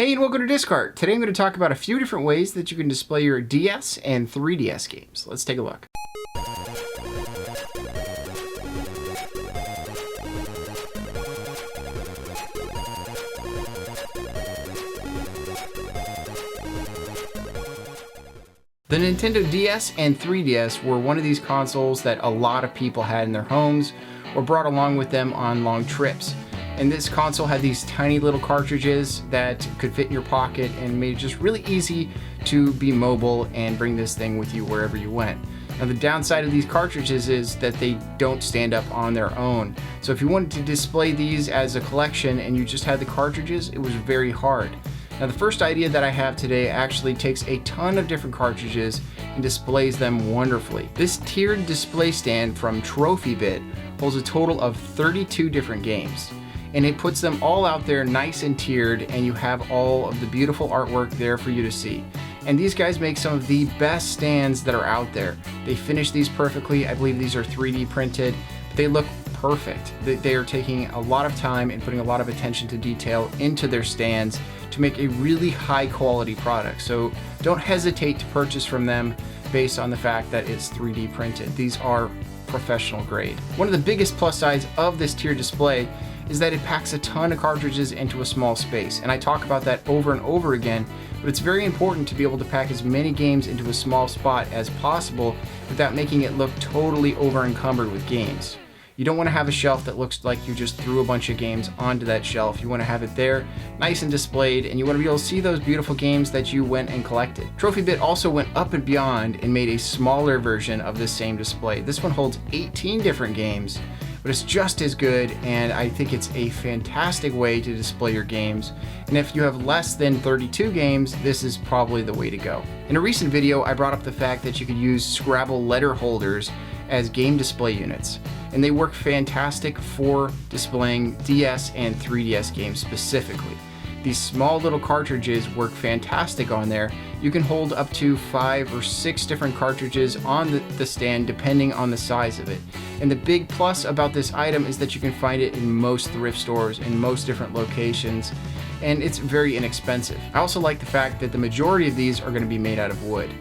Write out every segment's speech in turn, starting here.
Hey, and welcome to Discart. Today I'm going to talk about a few different ways that you can display your DS and 3DS games. Let's take a look. The Nintendo DS and 3DS were one of these consoles that a lot of people had in their homes or brought along with them on long trips. And this console had these tiny little cartridges that could fit in your pocket and made it just really easy to be mobile and bring this thing with you wherever you went. Now the downside of these cartridges is that they don't stand up on their own. So if you wanted to display these as a collection and you just had the cartridges, it was very hard. Now the first idea that I have today actually takes a ton of different cartridges and displays them wonderfully. This tiered display stand from TrophyBit holds a total of 32 different games. And it puts them all out there nice and tiered, and you have all of the beautiful artwork there for you to see. And these guys make some of the best stands that are out there. They finish these perfectly. I believe these are 3D printed, but they look perfect. They are taking a lot of time and putting a lot of attention to detail into their stands to make a really high quality product. So don't hesitate to purchase from them based on the fact that it's 3D printed. These are professional grade. One of the biggest plus sides of this tiered display is that it packs a ton of cartridges into a small space. And I talk about that over and over again, but it's very important to be able to pack as many games into a small spot as possible without making it look totally over encumbered with games. You don't want to have a shelf that looks like you just threw a bunch of games onto that shelf. You want to have it there, nice and displayed, and you want to be able to see those beautiful games that you went and collected. TrophyBit also went up and beyond and made a smaller version of this same display. This one holds 18 different games, but it's just as good, and I think it's a fantastic way to display your games. And if you have less than 32 games, this is probably the way to go. In a recent video, I brought up the fact that you could use Scrabble letter holders as game display units, and they work fantastic for displaying DS and 3DS games specifically. These small little cartridges work fantastic on there. You can hold up to 5 or 6 different cartridges on the stand depending on the size of it. And the big plus about this item is that you can find it in most thrift stores in most different locations, and it's very inexpensive. I also like the fact that the majority of these are going to be made out of wood.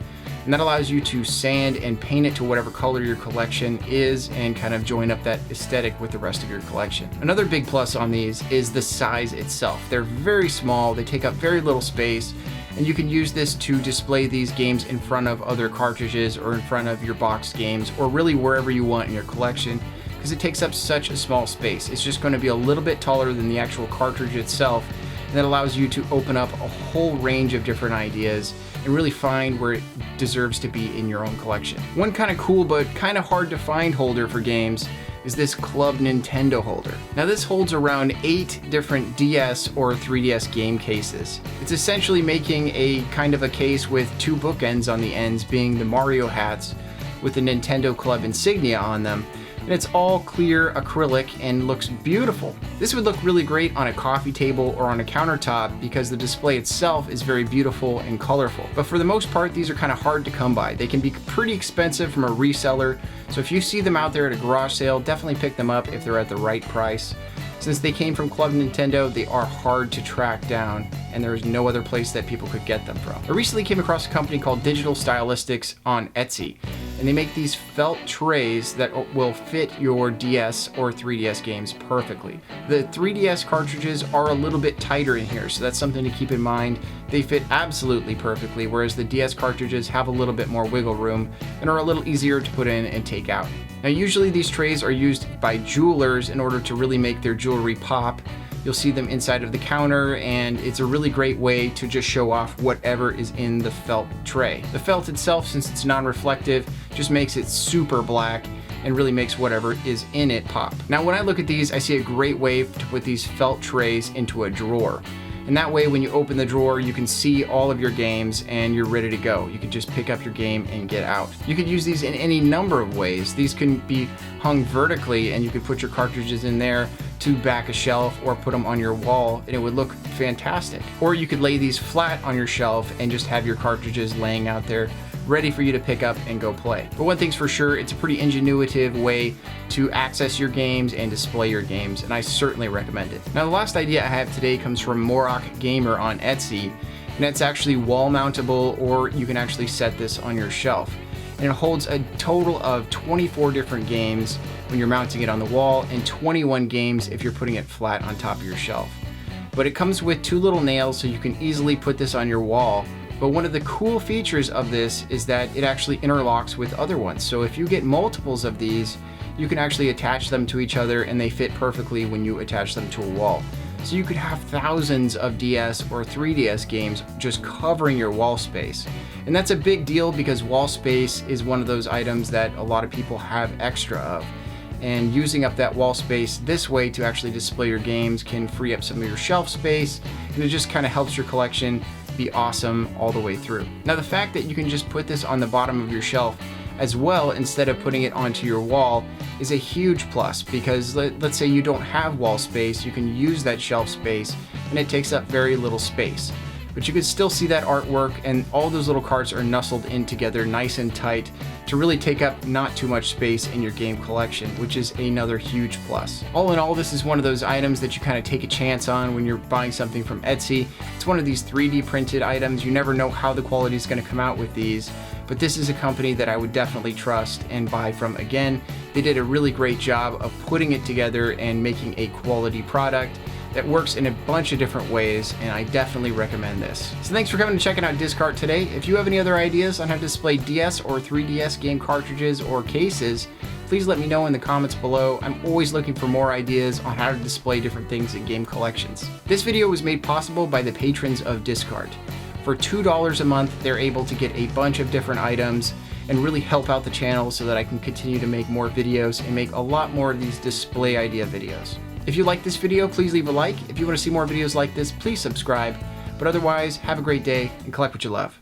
And that allows you to sand and paint it to whatever color your collection is and kind of join up that aesthetic with the rest of your collection. Another big plus on these is the size itself. They're very small, they take up very little space, and you can use this to display these games in front of other cartridges or in front of your boxed games or really wherever you want in your collection, because it takes up such a small space. It's just going to be a little bit taller than the actual cartridge itself, and that allows you to open up a whole range of different ideas and really find where it deserves to be in your own collection. One kind of cool but kind of hard to find holder for games is this Club Nintendo holder. Now this holds around 8 different DS or 3DS game cases. It's essentially making a kind of a case with 2 bookends on the ends being the Mario hats with the Nintendo Club insignia on them. And it's all clear acrylic and looks beautiful. This would look really great on a coffee table or on a countertop because the display itself is very beautiful and colorful. But for the most part, these are kind of hard to come by. They can be pretty expensive from a reseller, so if you see them out there at a garage sale, definitely pick them up if they're at the right price. Since they came from Club Nintendo, they are hard to track down, and there is no other place that people could get them from. I recently came across a company called Digital Stylistics on Etsy, and they make these felt trays that will fit your DS or 3DS games perfectly. The 3DS cartridges are a little bit tighter in here, so that's something to keep in mind. They fit absolutely perfectly, whereas the DS cartridges have a little bit more wiggle room and are a little easier to put in and take out. Now usually these trays are used by jewelers in order to really make their jewelry pop. You'll see them inside of the counter, and it's a really great way to just show off whatever is in the felt tray. The felt itself, since it's non-reflective, just makes it super black and really makes whatever is in it pop. Now when I look at these, I see a great way to put these felt trays into a drawer. And that way when you open the drawer, you can see all of your games and you're ready to go. You can just pick up your game and get out. You could use these in any number of ways. These can be hung vertically and you could put your cartridges in there to back a shelf or put them on your wall and it would look fantastic. Or you could lay these flat on your shelf and just have your cartridges laying out there ready for you to pick up and go play. But one thing's for sure, it's a pretty ingenuitive way to access your games and display your games, and I certainly recommend it. Now, the last idea I have today comes from Morok Gamer on Etsy, and it's actually wall mountable, or you can actually set this on your shelf. And it holds a total of 24 different games when you're mounting it on the wall, and 21 games if you're putting it flat on top of your shelf. But it comes with 2 little nails, so you can easily put this on your wall. But one of the cool features of this is that it actually interlocks with other ones. So if you get multiples of these, you can actually attach them to each other, and they fit perfectly when you attach them to a wall. So you could have thousands of DS or 3DS games just covering your wall space. And that's a big deal because wall space is one of those items that a lot of people have extra of. And using up that wall space this way to actually display your games can free up some of your shelf space, and it just kind of helps your collection be awesome all the way through. Now, the fact that you can just put this on the bottom of your shelf as well instead of putting it onto your wall is a huge plus, because let's say you don't have wall space, you can use that shelf space and it takes up very little space. But you can still see that artwork, and all those little cards are nestled in together nice and tight to really take up not too much space in your game collection, which is another huge plus. All in all, this is one of those items that you kind of take a chance on when you're buying something from Etsy. It's one of these 3D printed items. You never know how the quality is going to come out with these, but this is a company that I would definitely trust and buy from again. They did a really great job of putting it together and making a quality product that works in a bunch of different ways, and I definitely recommend this. So thanks for coming and checking out Discart today. If you have any other ideas on how to display DS or 3DS game cartridges or cases, please let me know in the comments below. I'm always looking for more ideas on how to display different things in game collections. This video was made possible by the patrons of Discart. For $2 a month, they're able to get a bunch of different items and really help out the channel so that I can continue to make more videos and make a lot more of these display idea videos. If you like this video, please leave a like. If you want to see more videos like this, please subscribe. But otherwise, have a great day and collect what you love.